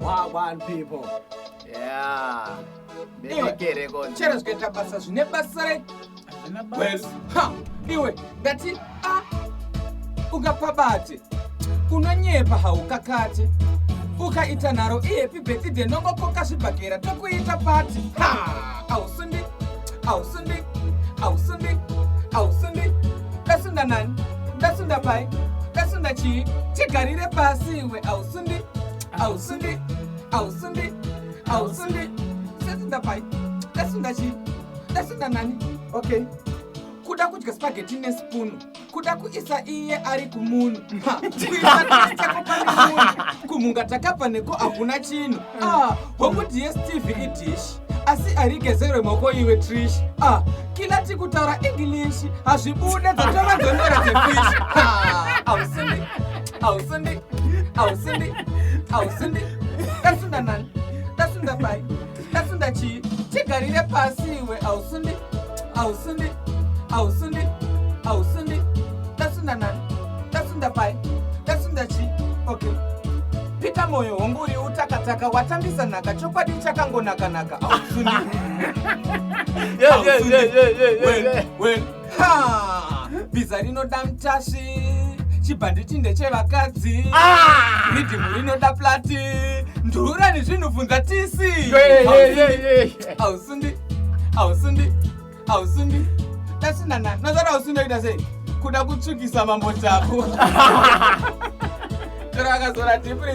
Wagwan people. Yeah. Iwe, chero zvikaita basa zvine basa rei? Well, iwe, ndati, ukapabate, unonyepa haukakate. Ukaita nharo iyepi birthday nongokoka zvibhagera tokuita pati. Ausindi. Ndasunda nani? Ndasunda pai? Ndasunda chii? Tigarire pasi iwe, ausindi. Ndasunda pai? Ndasunda chii? Ndasunda nani? Okay. Kuda kudya spaghetti nespoon, kuda kuisa iye ari kumunu. Kuisa chako pane munhu, kumunga takabva neko hakuna chinhu. Hongu DSTV idish, asi arigezerwe moko iwe Trish. Kila tikutaura English, hazvibude dzatova gondora dzefish. Ausindi. Ndasunda nani? Ndasunda pai? Ndasunda chii? Tigarire pasi iwe, ausindi. Ndasunda nani? Ndasunda pai? Ndasunda chi? Okay. Pita moyo hongu uri utakataka watambisa naka chokwadi chakangonaka. Ausindi. Well. Bhiza rinoda mutashi. Chibhanditi ndechevakadzi. Ridhimu rinoda plati. Ndura nezvinobvunza tisi. Ausindi. Ndasunda nani? Nazara ausindoita sei? Kuda kutsvukisa mambo tako. Toro akazora dhipuri.